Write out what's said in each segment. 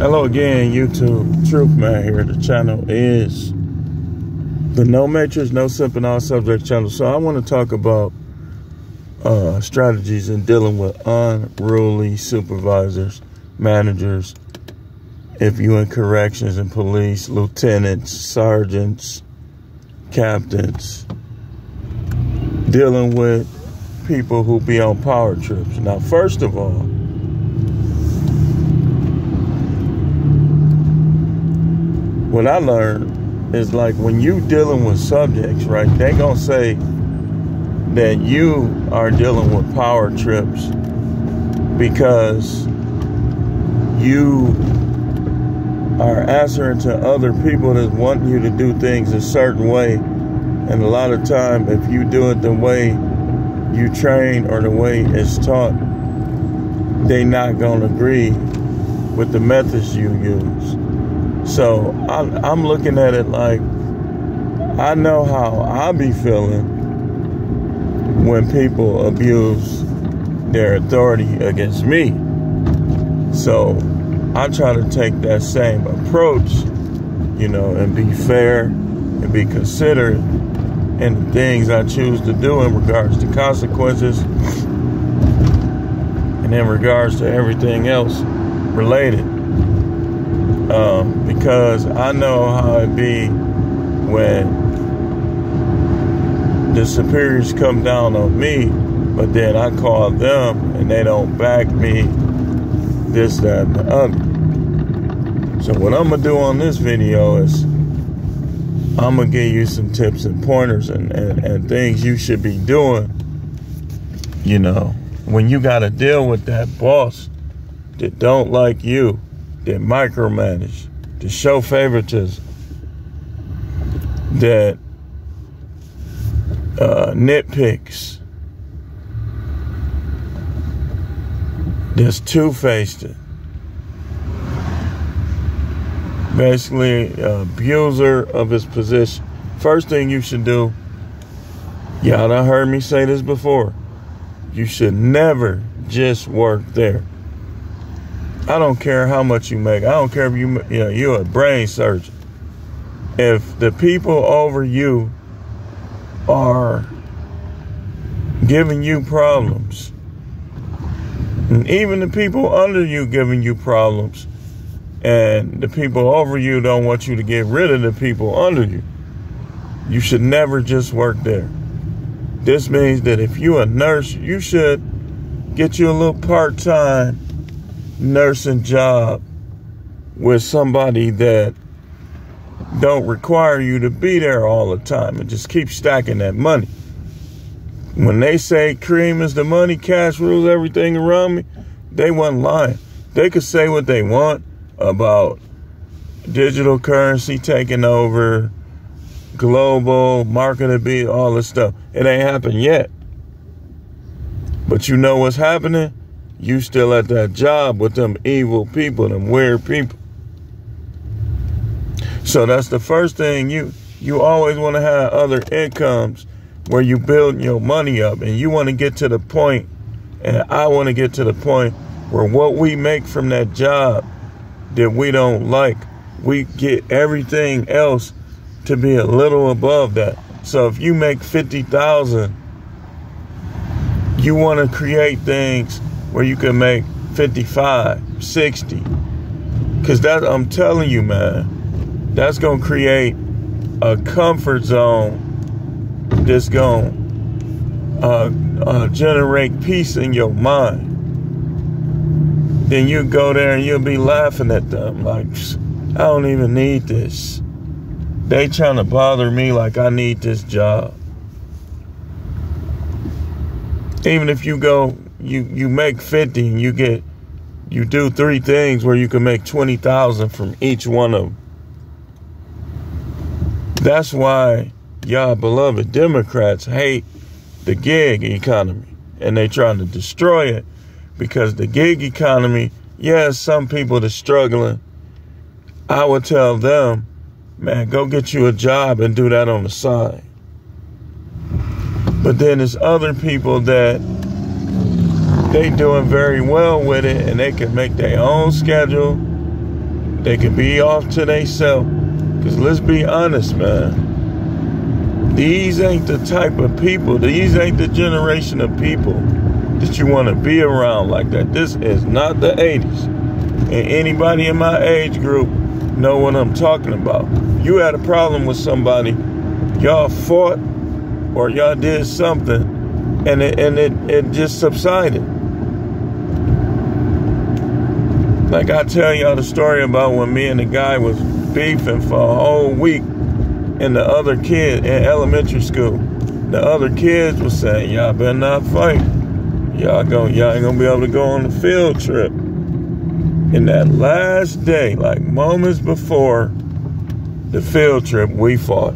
Hello again, YouTube. Truth Man here. The channel is the No Matrix, No Simping All Subject channel. So I want to talk about strategies in dealing with unruly supervisors, managers, if you in corrections and police, lieutenants, sergeants, captains, dealing with people who be on power trips. Now, first of all, what I learned is, like, when you dealing with subjects, right, they gonna say that you are dealing with power trips because you are answering to other people that want you to do things a certain way. And a lot of time, if you do it the way you train or the way it's taught, they not gonna agree with the methods you use. So I'm looking at it like, I know how I be feeling when people abuse their authority against me. So I try to take that same approach, you know, and be fair and be considerate in the things I choose to do in regards to consequences and in regards to everything else related. Because I know how it be when the superiors come down on me, but then I call them and they don't back me, this, that, and the other. So what I'm gonna do on this video is I'm gonna give you some tips and pointers and things you should be doing, you know, when you gotta deal with that boss that don't like you, that micromanage, that show favoritism, that nitpicks, that's two-faced, basically abuser of his position. First thing you should do, y'all done heard me say this before, you should never just work there. I don't care how much you make. I don't care if you're a brain surgeon. If the people over you are giving you problems, and even the people under you giving you problems, and the people over you don't want you to get rid of the people under you, you should never just work there. This means that if you're a nurse, you should get you a little part-time nursing job with somebody that don't require you to be there all the time, and just keep stacking that money. When they say cream is the money, cash rules everything around me, they wasn't lying. They could say what they want about digital currency taking over, global market, all this stuff. It ain't happened yet. But you know what's happening? You still at that job with them evil people, them weird people. So that's the first thing. You always want to have other incomes where you build your money up, and you want to get to the point, and I want to get to the point where what we make from that job that we don't like, we get everything else to be a little above that. So if you make $50,000, you want to create things where you can make 55, 60. Because that, I'm telling you, man, that's going to create a comfort zone that's going to generate peace in your mind. Then you go there and you'll be laughing at them like, I don't even need this. They trying to bother me like I need this job. Even if you go, you make 50 and you do 3 things where you can make 20,000 from each one of them. That's why y'all beloved Democrats hate the gig economy, and they trying to destroy it, because the gig economy, yes, some people that's struggling, I would tell them, man, go get you a job and do that on the side. But then there's other people that they doing very well with it, and they can make their own schedule. They could be off to themselves. Because let's be honest, man. These ain't the type of people, these ain't the generation of people that you want to be around like that. This is not the 80s. And anybody in my age group know what I'm talking about. You had a problem with somebody, y'all fought or y'all did something, and it just subsided. Like I tell y'all the story about when me and the guy was beefing for a whole week, and the other kid in elementary school, the other kids was saying, y'all better not fight. Y'all ain't gonna be able to go on the field trip. And that last day, like moments before the field trip, we fought.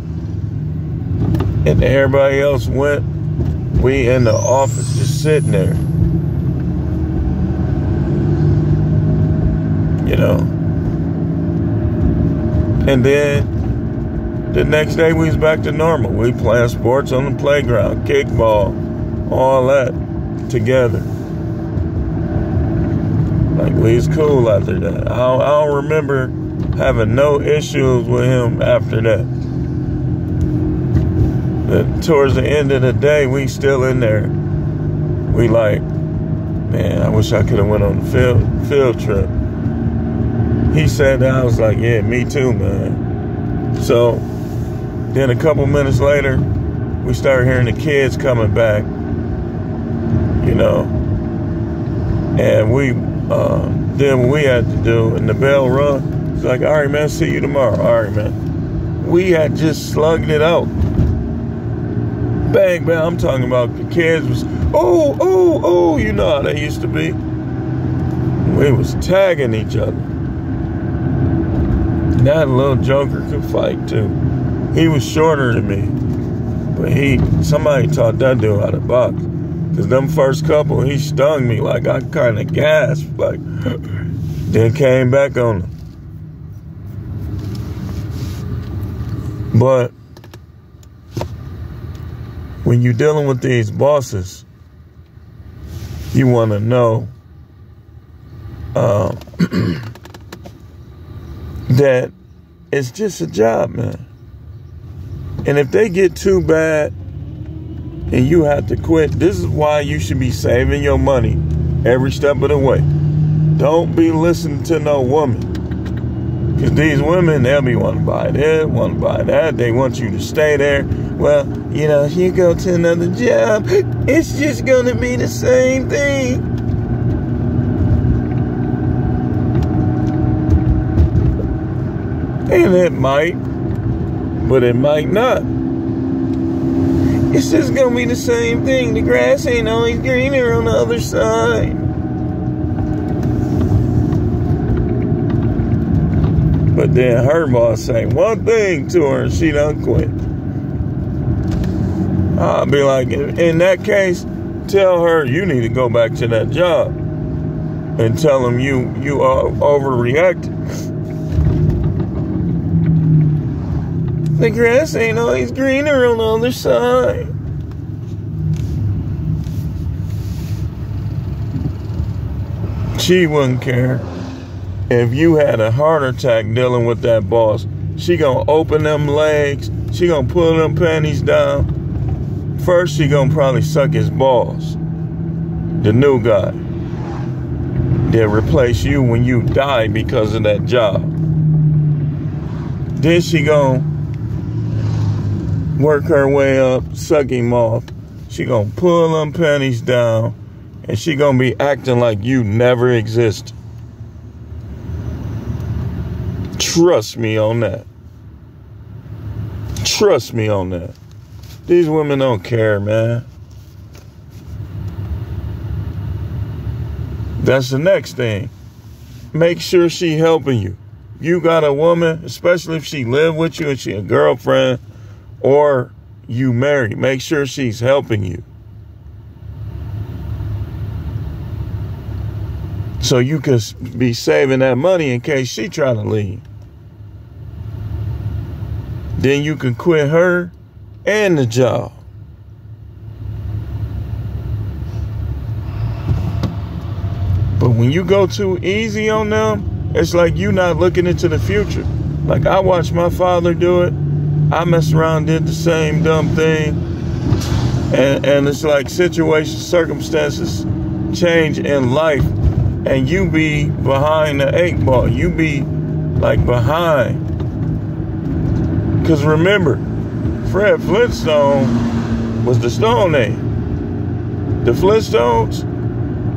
And everybody else went. We in the office just sitting there. You know. And then the next day we was back to normal. We playing sports on the playground, kickball, all that together. Like, we was cool after that. I don't remember having no issues with him after that. But towards the end of the day, we still in there. We like, man, I wish I could have went on the field trip. He said that. I was like, yeah, me too, man. So then a couple minutes later, we started hearing the kids coming back, you know, and we did what we had to do, and the bell rung. It's like, all right, man, see you tomorrow. All right, man. We had just slugged it out. Bang, bang. I'm talking about the kids was, oh, you know how they used to be. We was tagging each other. That little joker could fight too. He was shorter than me, but somebody taught that dude how to box. Cause them first couple, he stung me, like I kind of gasped, like, then came back on him. But when you're dealing with these bosses, you want to know that it's just a job, man. And if they get too bad and you have to quit, this is why you should be saving your money every step of the way. Don't be listening to no woman. Because these women, they'll be wanting to buy this, want to buy that. They want you to stay there. Well, you know, if you go to another job, it's just going to be the same thing. And it might, but it might not. It's just gonna be the same thing. The grass ain't always greener on the other side. But then her boss say one thing to her and she done quit. I'll be like, in that case, tell her you need to go back to that job. And tell them you overreacted. The grass ain't always greener on the other side. She wouldn't care. If you had a heart attack dealing with that boss, she gonna open them legs. She gonna pull them panties down. First, she gonna probably suck his balls. The new guy. They'll replace you when you die because of that job. Then she gonna work her way up, suck him off. She gonna pull them panties down, and she gonna be acting like you never exist. Trust me on that. Trust me on that. These women don't care, man. That's the next thing. Make sure she helping you. You got a woman, especially if she live with you and she a girlfriend, or you married, make sure she's helping you. So you can be saving that money in case she try to leave. Then you can quit her and the job. But when you go too easy on them, It's like you not looking into the future. Like I watched my father do it. I messed around, did the same dumb thing. And it's like situations, circumstances change in life. And you be behind the 8 ball. You be like behind. Because remember, Fred Flintstone was the Stone Age. The Flintstones.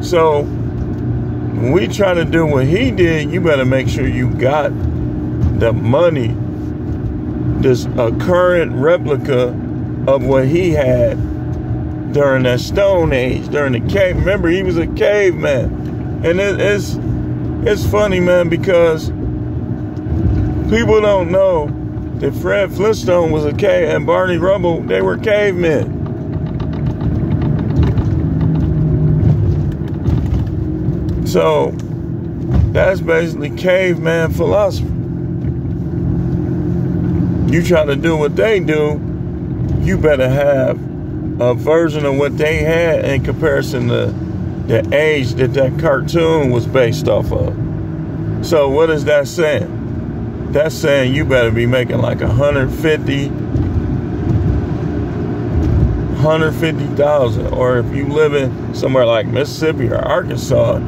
So when we try to do what he did, you better make sure you got the money, this a current replica of what he had during that Stone Age, during the cave. Remember, he was a caveman. And it's funny, man, because people don't know that Fred Flintstone was a cave and Barney Rubble, they were cavemen. So that's basically caveman philosophy. You try to do what they do, you better have a version of what they had in comparison to the age that cartoon was based off of. So what is that saying? That's saying you better be making like 150,000, or if you live in somewhere like Mississippi or Arkansas,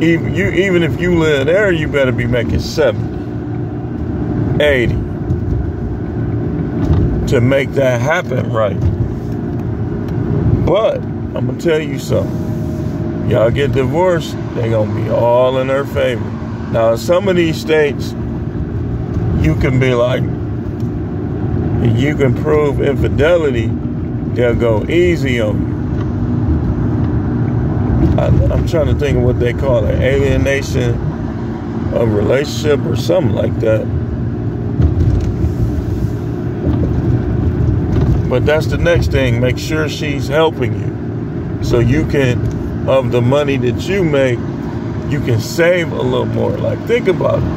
even if you live there, you better be making 70, 80 to make that happen right. But I'm gonna tell you something. Y'all get divorced, they gonna be all in their favor. Now, in some of these states, you can be like, you can prove infidelity, they'll go easy on you. I'm trying to think of what they call it, alienation of relationship or something like that. But that's the next thing. Make sure she's helping you. So you can, of the money that you make, you can save a little more. Like, think about it.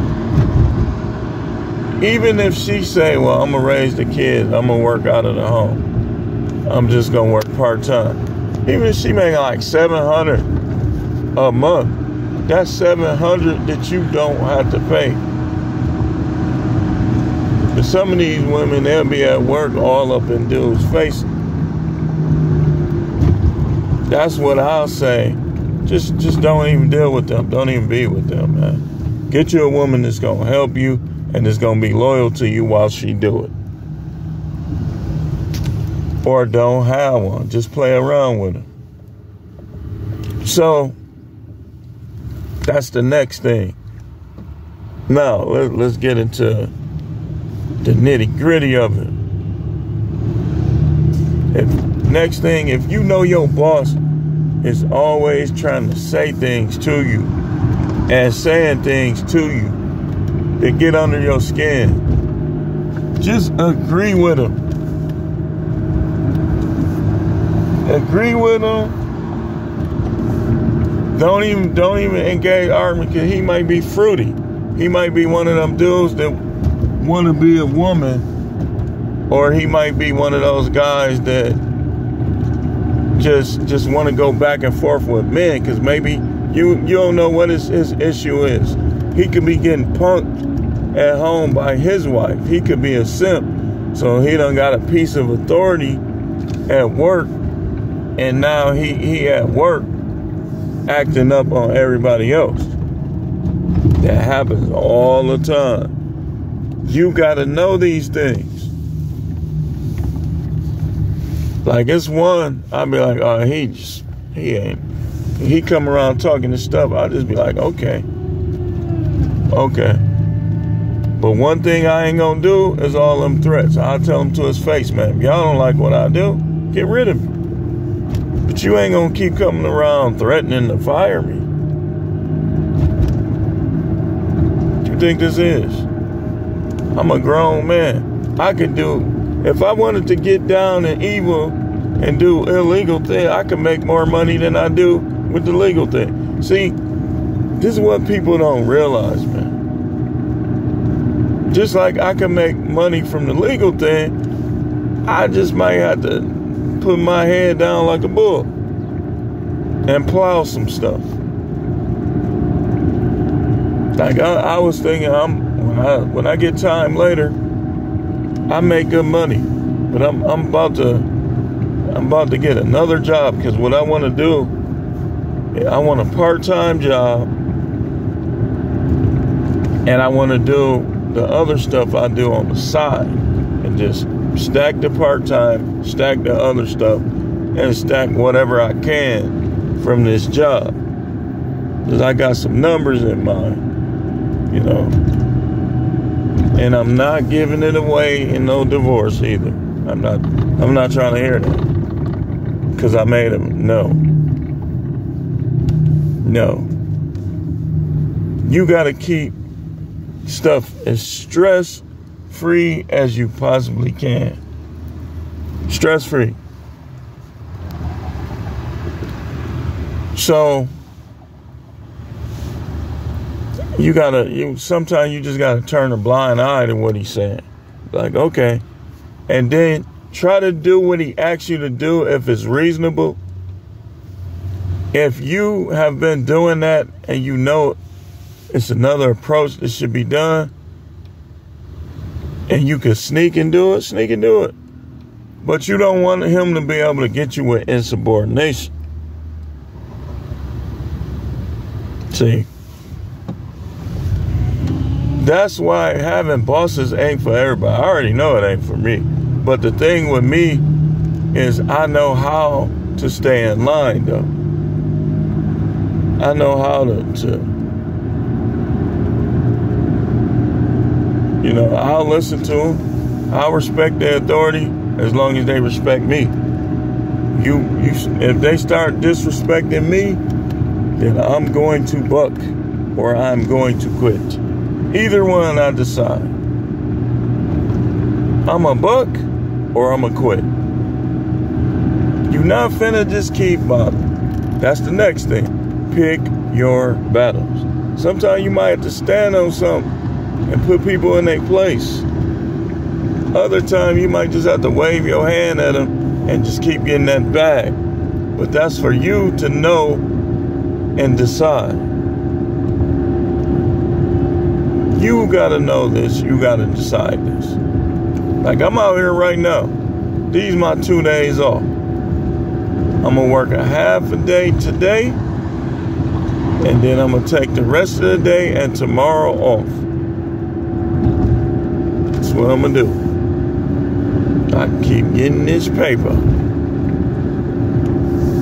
Even if she say, well, I'm going to raise the kids, I'm going to work out of the home, I'm just going to work part-time. Even if she making like $700 a month, that's $700 that you don't have to pay. But some of these women, they'll be at work all up in dudes' faces. That's what I'll say. Just don't even deal with them. Don't even be with them, man. Get you a woman that's going to help you and is going to be loyal to you while she do it. Or don't have one. Just play around with her. So, that's the next thing. Now, let's get into the nitty-gritty of it. Next thing, if you know your boss is always trying to say things to you and saying things to you that get under your skin, just agree with him. Agree with him. Don't even engage argument, because he might be fruity. He might be one of them dudes that want to be a woman, or he might be one of those guys that just want to go back and forth with men, because maybe you don't know what his issue is. He could be getting punked at home by his wife. He could be a simp, so he done got a piece of authority at work, and now he at work acting up on everybody else. That happens all the time. You gotta know these things. Like, it's one, I'll be like, oh, he come around talking this stuff, I'll just be like, okay. But one thing I ain't gonna do is all them threats. I'll tell him to his face, man, if y'all don't like what I do, get rid of me. But you ain't gonna keep coming around threatening to fire me. What you think this is? I'm a grown man. I could do, if I wanted to get down and evil and do illegal thing, I could make more money than I do with the legal thing. See, this is what people don't realize, man. Just like I can make money from the legal thing, I just might have to put my head down like a bull and plow some stuff. Like I was thinking, when I get time later, I make good money, but I'm about to get another job, because what I want to do, I want a part-time job, and I want to do the other stuff I do on the side, and just stack the part-time, stack the other stuff, and stack whatever I can from this job, because I got some numbers in mind. And I'm not giving it away in no divorce either. I'm not trying to hear that, because I made him no. You got to keep stuff as stress-free as you possibly can. Stress-free. So sometimes you just gotta turn a blind eye to what he's saying. Like, okay. And then try to do what he asks you to do if it's reasonable. If you have been doing that and you know it's another approach that should be done, and you can sneak and do it. But you don't want him to be able to get you with insubordination. See? That's why having bosses ain't for everybody. I already know it ain't for me. But the thing with me is I know how to stay in line, though. I know how to I'll listen to them. I'll respect their authority as long as they respect me. If they start disrespecting me, then I'm going to buck or I'm going to quit. Either one I decide. I'm a buck or I'm a quit. You not finna just keep bothering. That's the next thing. Pick your battles. Sometimes you might have to stand on something and put people in their place. Other time you might just have to wave your hand at them and just keep getting that bag. But that's for you to know and decide. You gotta know this. You gotta decide this. Like, I'm out here right now. These my 2 days off. I'm gonna work a half a day today, and then I'm gonna take the rest of the day and tomorrow off. That's what I'm gonna do. I keep getting this paper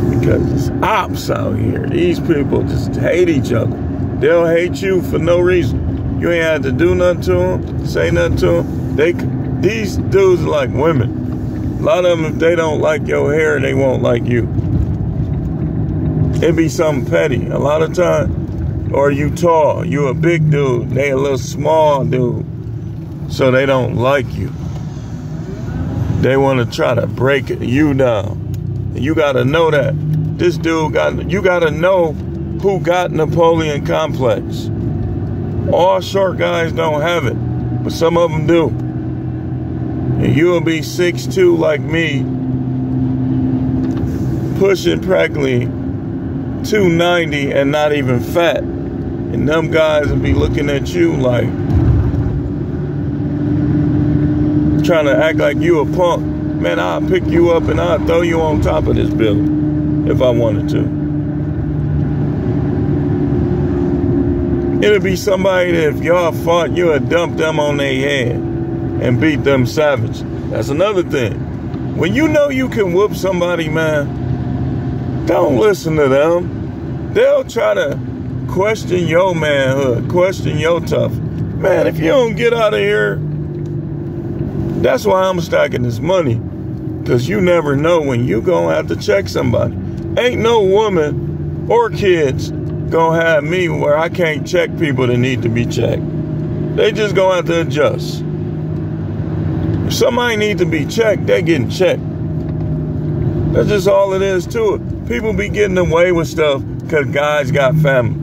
because it's ops out here. These people just hate each other. They'll hate you for no reason. You ain't had to do nothing to them, say nothing to them. These dudes are like women. A lot of them, if they don't like your hair, they won't like you. It be something petty. A lot of time, or you tall, you a big dude, they a little small dude, so they don't like you. They want to try to break you down. You got to know that. This dude you got to know who got Napoleon complex. All short guys don't have it, but some of them do. And you'll be 6'2" like me, pushing practically 290 and not even fat. And them guys will be looking at you like, trying to act like you a punk. Man, I'll pick you up and I'll throw you on top of this building if I wanted to. It'll be somebody that if y'all fought, you would dump them on their head and beat them savage. That's another thing. When you know you can whoop somebody, man, don't listen to them. They'll try to question your manhood, question your tough. Man, if you don't get out of here, that's why I'm stacking this money. Because you never know when you gonna have to check somebody. Ain't no woman or kids gonna have me where I can't check people that need to be checked. They just gonna have to adjust. If somebody need to be checked, they getting checked. That's just all it is to it. People be getting away with stuff because guys got family.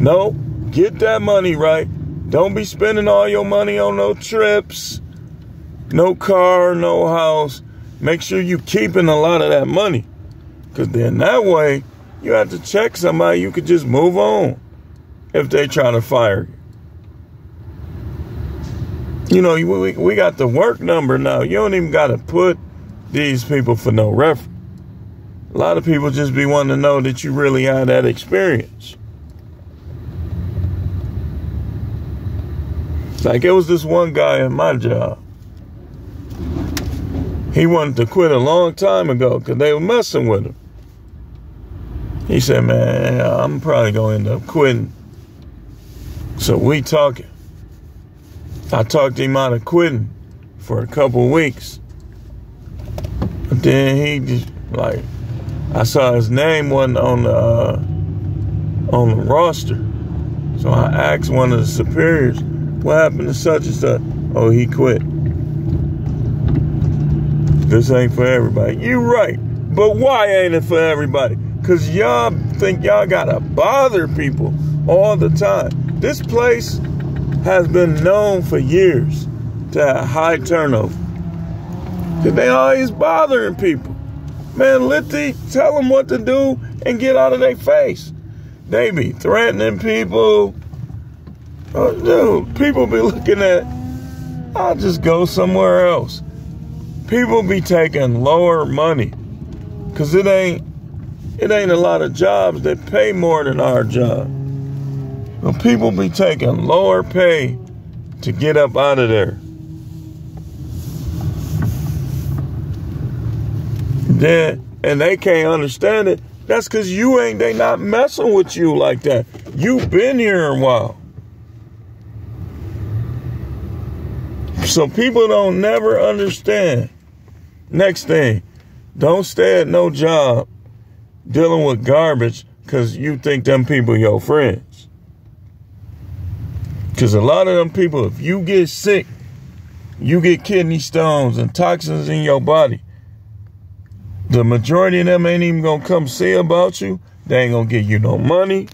No, get that money right. Don't be spending all your money on no trips, no car, no house. Make sure you keeping a lot of that money. Because then that way, you have to check somebody, you could just move on. if they try to fire you. You know, we got the work number now. You don't even got to put these people for no reference. A lot of people just be wanting to know that you really had that experience. Like, it was this one guy at my job. He wanted to quit a long time ago because they were messing with him. He said, man, I'm probably going to end up quitting. So we talking. I talked him out of quitting for a couple weeks. But then he just, like, I saw his name wasn't on the roster. So I asked one of the superiors, what happened to such and such? Oh, he quit. This ain't for everybody. You right. But why ain't it for everybody? Because y'all think y'all gotta bother people all the time. This place has been known for years to have high turnover. Because they always bothering people. Man, tell them what to do and get out of their face. They be threatening people. Oh, dude, people be looking at, I'll just go somewhere else. People be taking lower money because it ain't a lot of jobs that pay more than our job. But people be taking lower pay to get up out of there. And they can't understand it. That's because they not messing with you like that. You've been here a while. So people don't never understand. Next thing, don't stay at no job dealing with garbage because you think them people your friends. Because a lot of them people, if you get sick, you get kidney stones and toxins in your body, the majority of them ain't even going to come see about you. They ain't going to give you no money.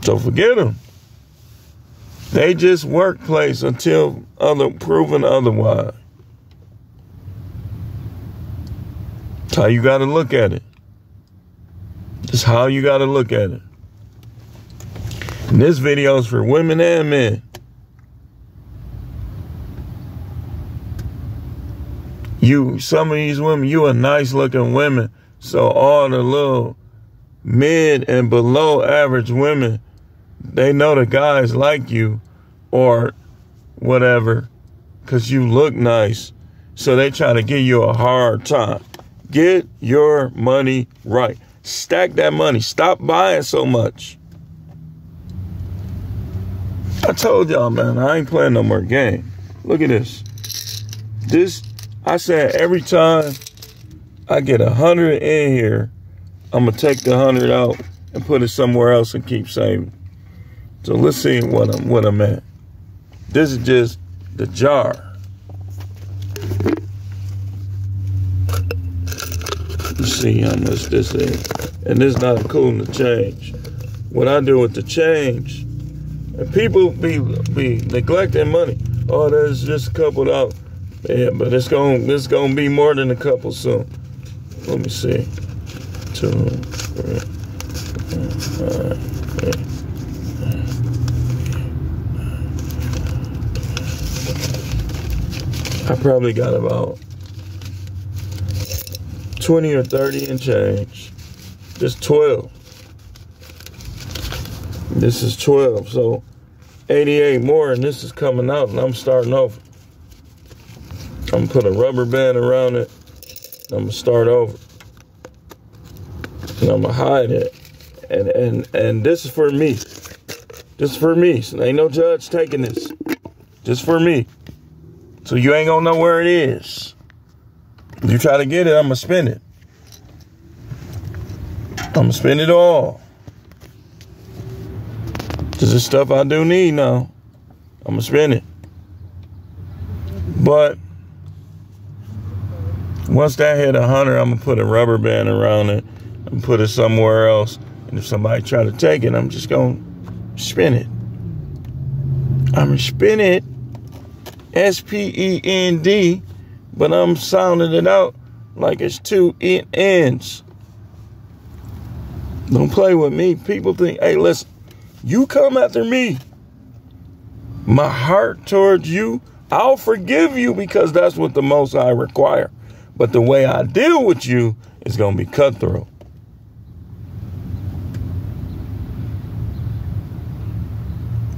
So forget them. They just workplace until proven otherwise. That's how you got to look at it. That's how you got to look at it. And this video is for women and men. Some of these women, you are nice looking women. So all the little mid and below average women, they know the guys like you or whatever because you look nice. So they try to give you a hard time. Get your money right. Stack that money. Stop buying so much. I told y'all, man, I ain't playing no more game. Look at this. I said every time I get 100 in here, I'm going to take the 100 out and put it somewhere else and keep saving. So let's see what I'm at. This is just the jar. Let's see how much this is. And this is not including the change. What I do with the change, and people be neglecting money. Oh, there's just a couple out. Yeah, but it's gonna be more than a couple soon. Let me see. 2, 3, 4, 5, 6. I probably got about 20 or 30 and change. Just 12. This is 12, so 88 more, and this is coming out, and I'm starting over. I'm gonna put a rubber band around it. I'm gonna start over, and I'm gonna hide it. And this is for me. This is for me. So ain't no judge taking this. Just for me. So you ain't gonna know where it is. If you try to get it, I'm gonna spend it. I'm gonna spend it all. This is stuff I do need now. I'm gonna spend it. But once that hit 100, I'm gonna put a rubber band around it and put it somewhere else. And if somebody try to take it, I'm just gonna spin it. I'm gonna spin it, S-P-E-N-D, but I'm sounding it out like it's 2 ends. Don't play with me. People think, hey, listen, You come after me. My heart towards you, I'll forgive you because that's what the Most High require. But the way I deal with you is going to be cutthroat.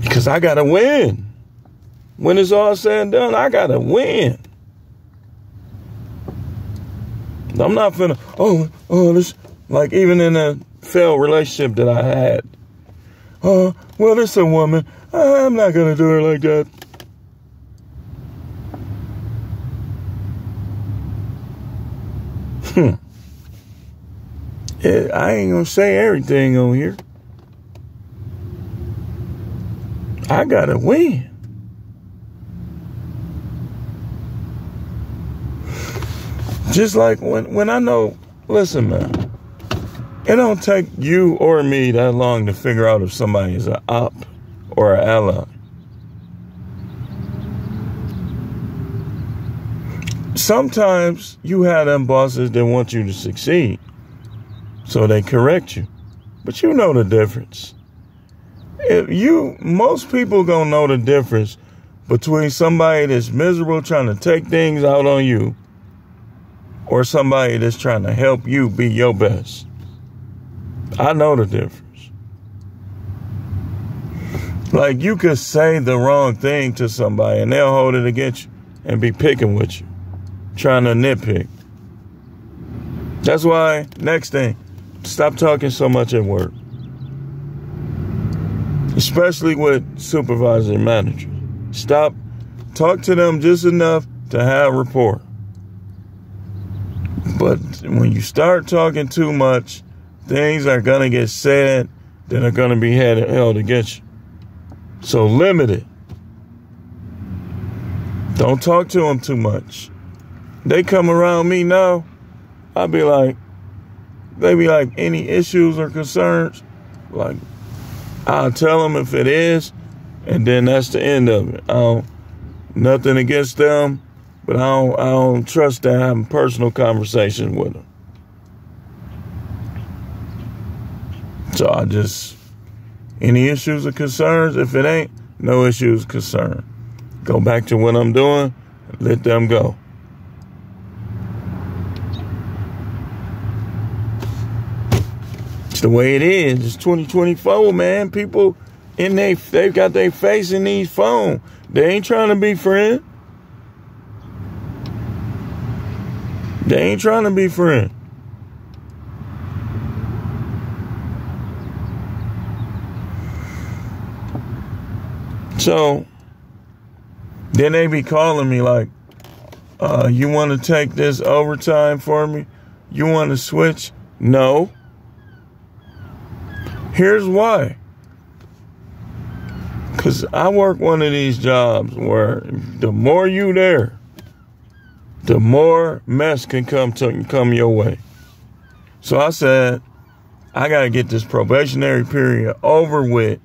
Because I got to win. When it's all said and done, I got to win. I'm not finna, this, like even in a failed relationship that I had. Well, this a woman. I'm not going to do her like that. I ain't going to say everything on here. I got to win. Just like when I know, listen, man, it don't take you or me that long to figure out if somebody is an op or an ally. Sometimes you have them bosses that want you to succeed, so they correct you. But you know the difference. Most people gonna know the difference between somebody that's miserable trying to take things out on you or somebody that's trying to help you be your best. I know the difference. Like you could say the wrong thing to somebody and they'll hold it against you and be picking with you, trying to nitpick. That's why, next thing, stop talking so much at work. Especially with supervisors and managers. Talk to them just enough to have rapport. But when you start talking too much, things are going to get said that are going to be held against you. So limit it. Don't talk to them too much. They come around me now, they be like, any issues or concerns? Like, I'll tell them if it is, and then that's the end of it. Nothing against them, but I don't trust to have a personal conversation with them. So any issues or concerns? If it ain't, no issues, concern. Go back to what I'm doing, let them go. It's the way it is. It's 2024, man. People they've got their face in these phones. They ain't trying to be friends. They ain't trying to be friends. So then they be calling me like, you want to take this overtime for me? You want to switch? No. Here's why. Because I work one of these jobs where the more you there, the more mess can come your way. So I said, I got to get this probationary period over with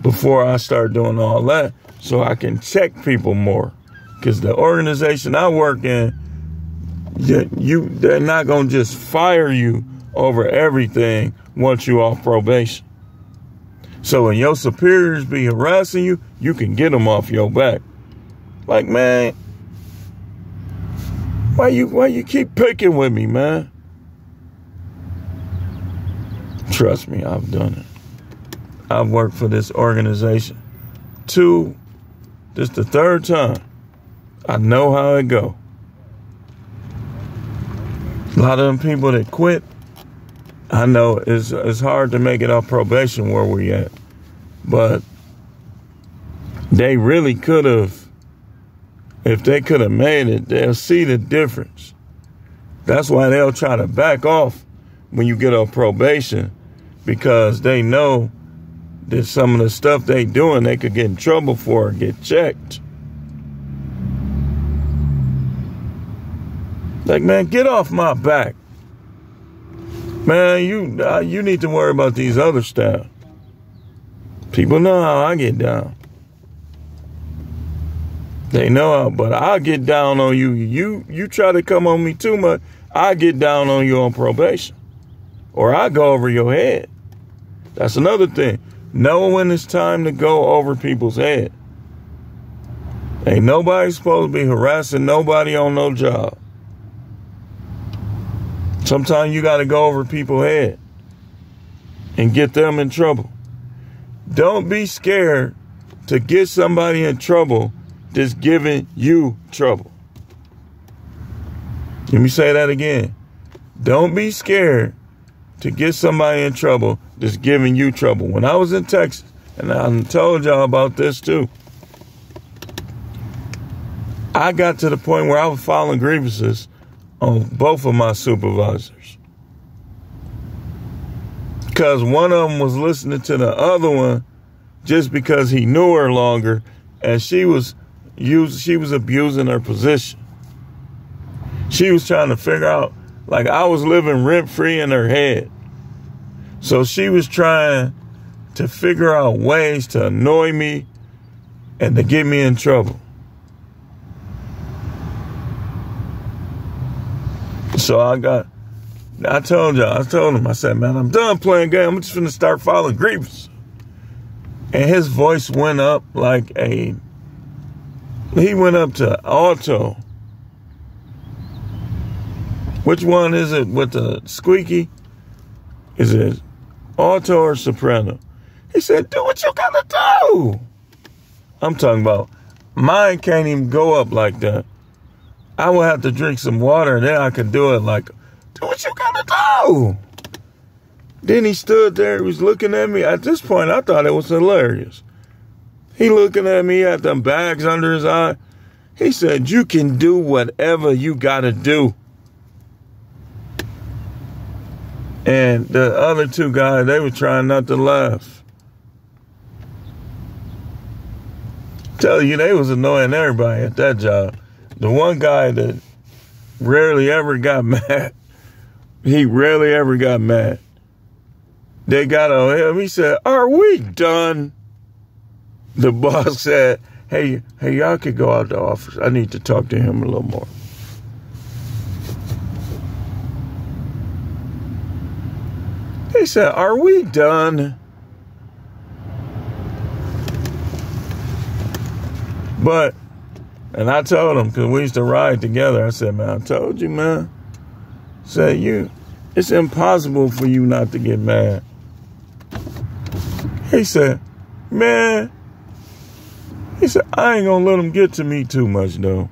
before I start doing all that so I can check people more. Because the organization I work in, they're not going to just fire you over everything once you off probation. So when your superiors be harassing you, you can get them off your back. Like, man, why you keep picking with me, man? Trust me, I've done it. I've worked for this organization. This the third time. I know how it go. A lot of them people that quit, I know it's hard to make it off probation where we at. But they really could have, if they could have made it, they'll see the difference. That's why they'll try to back off when you get off probation, because they know that some of the stuff they doing, they could get in trouble for or get checked. Like, man, get off my back. Man, you need to worry about these other staff. People know how I get down. They know how, but I'll get down on you. You try to come on me too much, I get down on you on probation. Or I go over your head. That's another thing. Know when it's time to go over people's head. Ain't nobody supposed to be harassing nobody on no job. Sometimes you got to go over people's head and get them in trouble. Don't be scared to get somebody in trouble that's giving you trouble. Let me say that again. Don't be scared to get somebody in trouble that's giving you trouble. When I was in Texas, and I told y'all about this too, I got to the point where I was filing grievances on both of my supervisors. Because one of them was listening to the other one just because he knew her longer, and she was abusing her position. She was trying to figure out, like, I was living rent-free in her head. So she was trying to figure out ways to annoy me and to get me in trouble. So I told him, I said, man, I'm done playing games. I'm just finna start filing grievances. And his voice went up like he went up to alto. Which one is it with the squeaky? Is it alto or soprano? He said, do what you gotta do. I'm talking about, mine can't even go up like that. I would have to drink some water and then I could do it like, do what you gotta do. Then he stood there, he was looking at me. At this point, I thought it was hilarious. He looking at me, had them bags under his eye. He said, you can do whatever you gotta do. And the other two guys, they were trying not to laugh. Tell you, they was annoying everybody at that job. The one guy that rarely ever got mad, he rarely ever got mad. They got on him. He said, are we done? The boss said, hey, y'all could go out the office. I need to talk to him a little more. He said, are we done? But, and I told him, because we used to ride together, I said, man, I told you, man. I said, it's impossible for you not to get mad. He said, man, I ain't gonna let him get to me too much, though.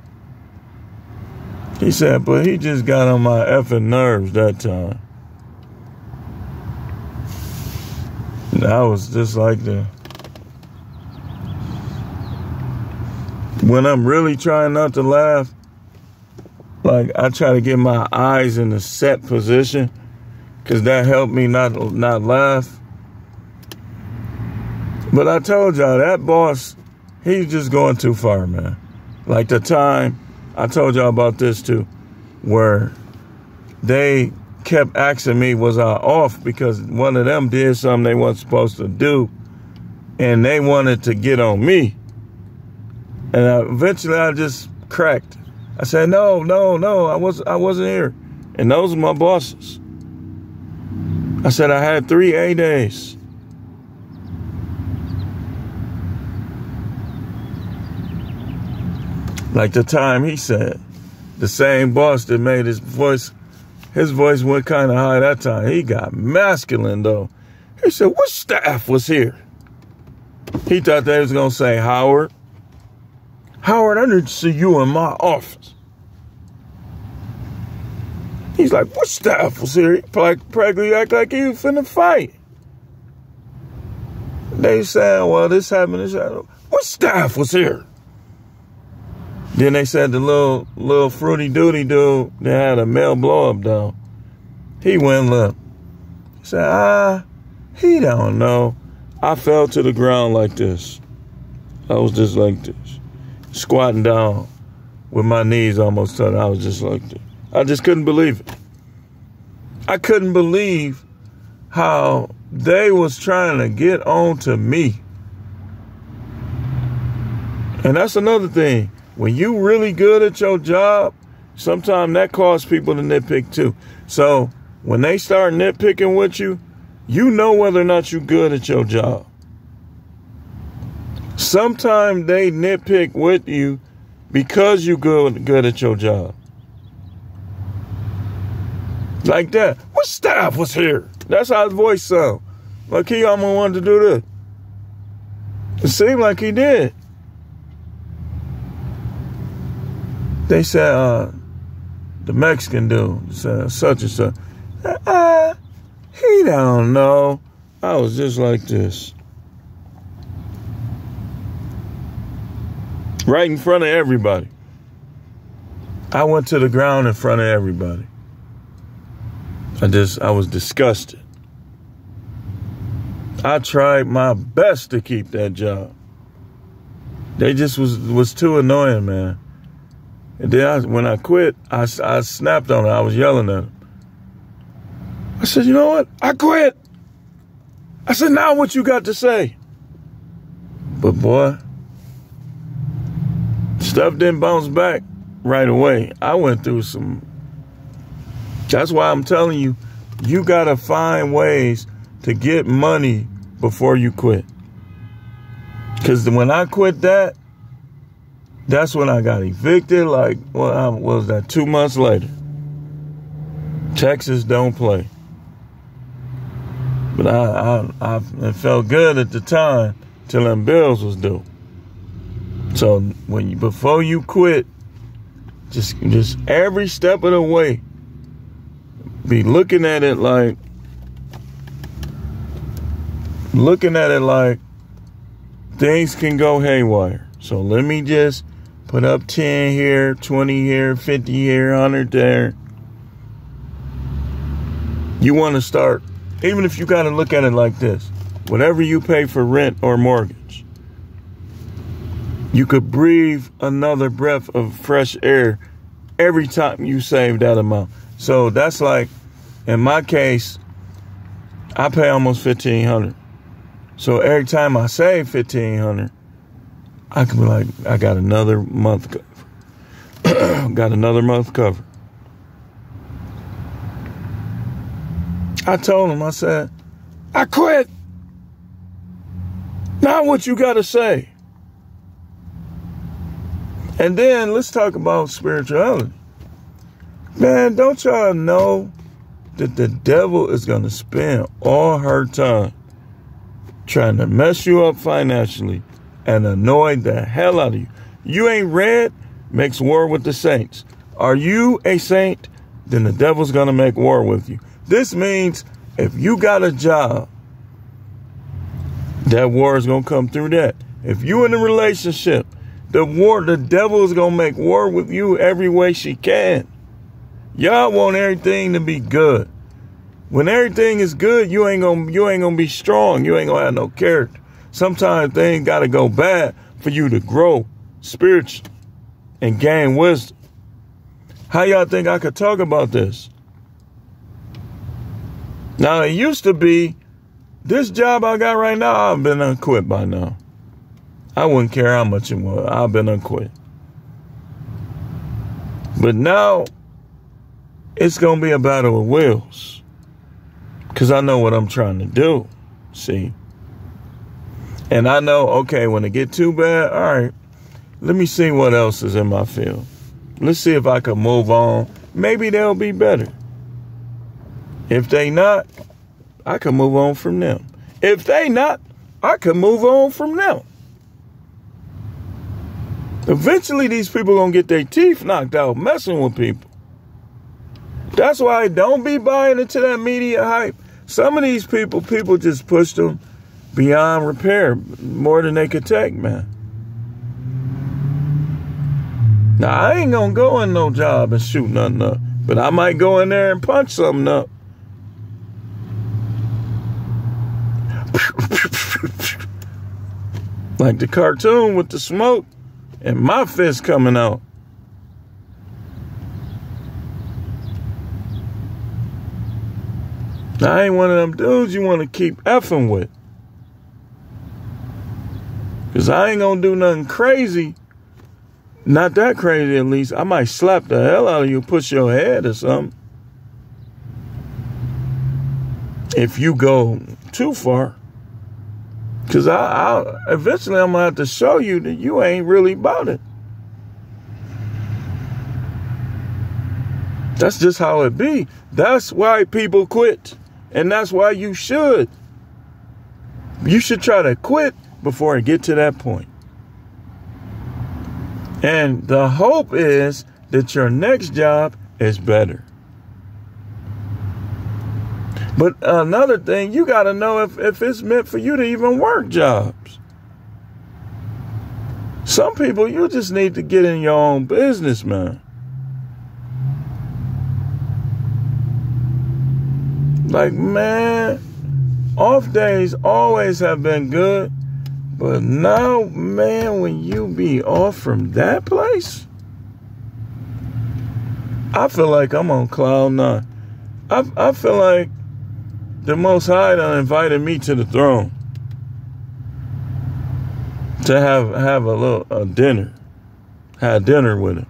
He said, but he just got on my effing nerves that time. And I was just like that. When I'm really trying not to laugh, like I try to get my eyes in a set position, because that helped me not laugh. But I told y'all, that boss, he's just going too far, man. Like the time, I told y'all about this too, where they kept asking me, was I off? Because one of them did something they wasn't supposed to do, and they wanted to get on me. And eventually I just cracked. I said, no, I wasn't here. And those are my bosses. I said, I had 3 A days. Like the time he said, the same boss that made his voice went kind of high that time. He got masculine, though. He said, what staff was here? He thought they was going to say, Howard, I need to see you in my office. He's like, what staff was here? He practically act like he was finna fight. They said, well, this happened, this happened. What staff was here? Then they said the little fruity duty dude that had a male blow up doll. He went and looked. He said, he don't know. I fell to the ground like this. I was just like this. Squatting down with my knees almost touching. I was just like this. I just couldn't believe it. I couldn't believe how they was trying to get on to me. And that's another thing. When you really good at your job, sometimes that causes people to nitpick too. So when they start nitpicking with you, you know whether or not you're good at your job. Sometimes they nitpick with you because you good at your job. Like that. What staff was here? That's how his voice sounds. Like he almost wanted to do this. It seemed like he did. They said, the Mexican dude said such and such. He don't know. I was just like this. Right in front of everybody. I went to the ground in front of everybody. I was disgusted. I tried my best to keep that job. They just was too annoying, man. And then when I quit, I snapped on it. I was yelling at him. I said, you know what? I quit. I said, now what you got to say? But boy, stuff didn't bounce back right away. I went through some. That's why I'm telling you, you got to find ways to get money before you quit. Because when I quit that's when I got evicted. Like, what was that, 2 months later? Texas don't play. But I felt good at the time till them bills was due. So before you quit, just every step of the way, be looking at it like things can go haywire. So let me just put up 10 here, 20 here, 50 here, 100 there. You want to start, even if you got to look at it like this, whatever you pay for rent or mortgage, you could breathe another breath of fresh air every time you save that amount. So that's like, in my case, I pay almost $1,500. So every time I save $1,500, I can be like, I got another month covered. Got another month covered. I told him, I said, I quit. Now what you got to say? And then let's talk about spirituality. Man, don't y'all know that the devil is going to spend all her time trying to mess you up financially and annoy the hell out of you? You ain't read, makes war with the saints. Are you a saint? Then the devil's going to make war with you. This means if you got a job, that war is going to come through that. If you in a relationship, the devil is going to make war with you every way she can. Y'all want everything to be good. When everything is good, you ain't gonna be strong. You ain't gonna have no character. Sometimes things gotta go bad for you to grow spiritually and gain wisdom. How y'all think I could talk about this? Now, it used to be, this job I got right now, I've been unquit by now. I wouldn't care how much it was. I've been unquit. But now, it's going to be a battle of wills. Because I know what I'm trying to do. See? And I know, okay, when it get too bad, all right, let me see what else is in my field. Let's see if I can move on. Maybe they'll be better. If they not, I can move on from them. If they not, I can move on from them. Eventually, these people going to get their teeth knocked out messing with people. That's why don't be buying into that media hype. Some of these people just push them beyond repair more than they could take, man. Now, I ain't going to go in no job and shoot nothing up, but I might go in there and punch something up. Like the cartoon with the smoke and my fist coming out. Now, I ain't one of them dudes you want to keep effing with. Because I ain't going to do nothing crazy. Not that crazy, at least. I might slap the hell out of you, push your head or something. If you go too far. Because eventually I'm going to have to show you that you ain't really about it. That's just how it be. That's why people quit. And that's why you should. You should try to quit before it get to that point. And the hope is that your next job is better. But another thing, you got to know if it's meant for you to even work jobs. Some people, you just need to get in your own business, man. Like, man, off days always have been good. But now, man, when you be off from that place, I feel like I'm on cloud nine. I feel like the Most High done invited me to the throne to have a dinner, have dinner with him.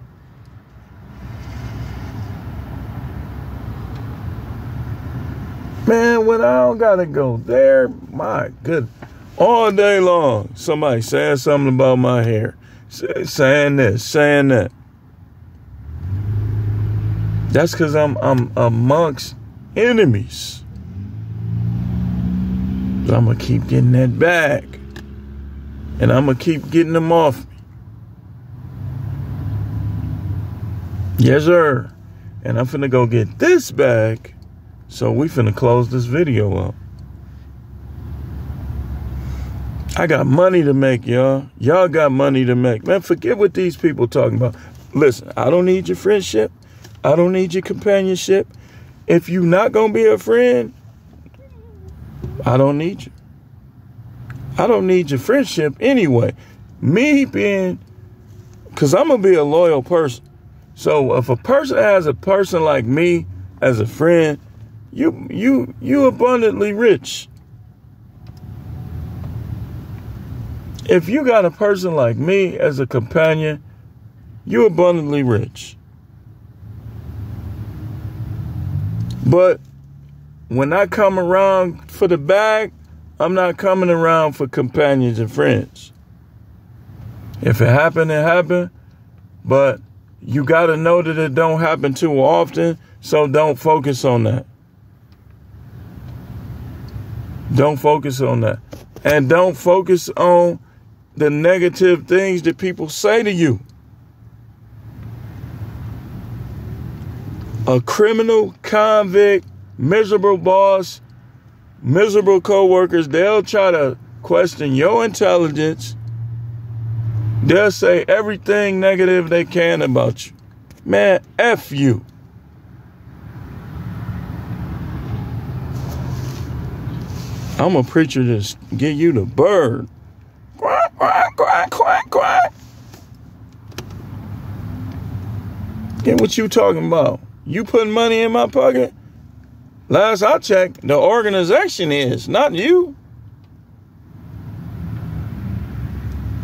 Man, when I don't gotta go there, my goodness, all day long, somebody saying something about my hair, saying this, saying that. That's because I'm amongst enemies. But I'm going to keep getting that bag. And I'm going to keep getting them off me. Yes, sir. And I'm finna go get this bag. So we finna close this video up. I got money to make, y'all. Y'all got money to make. Man, forget what these people talking about. Listen, I don't need your friendship. I don't need your companionship. If you not going to be a friend, I don't need you. I don't need your friendship anyway. Me being, because I'm going to be a loyal person. So if a person has a person like me as a friend, you abundantly rich. If you got a person like me as a companion, you abundantly rich. But when I come around for the bag, I'm not coming around for companions and friends. If it happened, it happened. But you got to know that it don't happen too often, so don't focus on that. Don't focus on that. And don't focus on the negative things that people say to you. A criminal, convict, miserable boss, miserable coworkers, they'll try to question your intelligence. They'll say everything negative they can about you. Man, F you. I'm a preacher to get you the bird. Quack, quack, quack, quack, quack. Get what you talking about. You putting money in my pocket? Last I checked, the organization is, not you.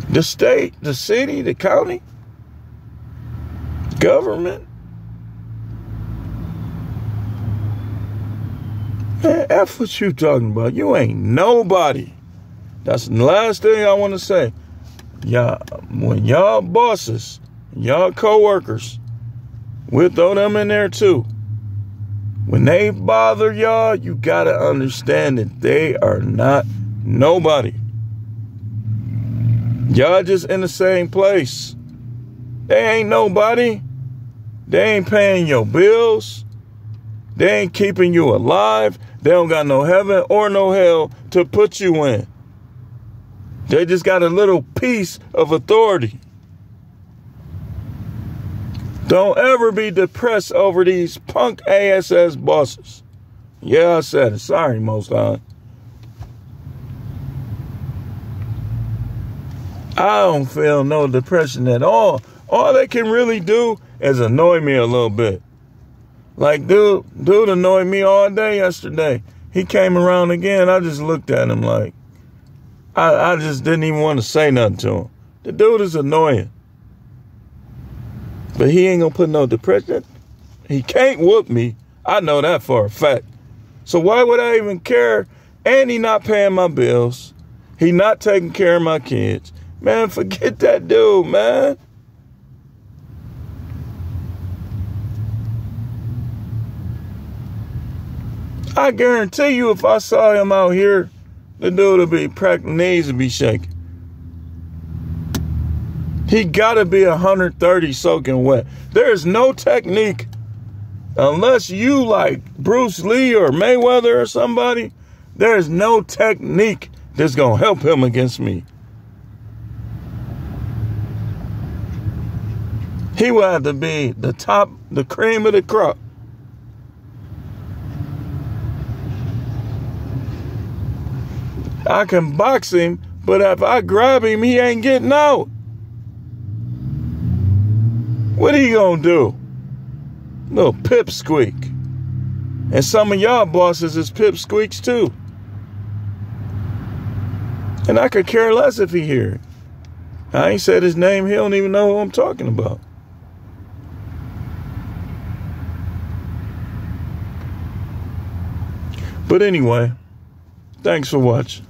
The state, the city, the county, government. Man, F what you talking about. You ain't nobody. That's the last thing I want to say. Y'all, when y'all bosses, y'all co-workers, we'll throw them in there too. When they bother y'all, you got to understand that they are not nobody. Y'all just in the same place. They ain't nobody. They ain't paying your bills. They ain't keeping you alive. They don't got no heaven or no hell to put you in. They just got a little piece of authority. Don't ever be depressed over these punk ASS bosses. Yeah, I said it. Sorry, Most High. I don't feel no depression at all. All they can really do is annoy me a little bit. Like, dude annoyed me all day yesterday. He came around again. I just looked at him like, I just didn't even want to say nothing to him. The dude is annoying. But he ain't gonna put no depression. He can't whoop me. I know that for a fact. So why would I even care? And he not paying my bills. He not taking care of my kids. Man, forget that dude, man. I guarantee you if I saw him out here, the dude would be practically knees would be shaking. He gotta be 130 soaking wet. There is no technique unless you like Bruce Lee or Mayweather or somebody. There is no technique that's gonna help him against me. He will have to be the top, the cream of the crop. I can box him, but if I grab him, he ain't getting out. What are you gonna do? Little pipsqueak. And some of y'all bosses is pipsqueaks too. And I could care less if he hear it. I ain't said his name. He don't even know who I'm talking about. But anyway, thanks for watching.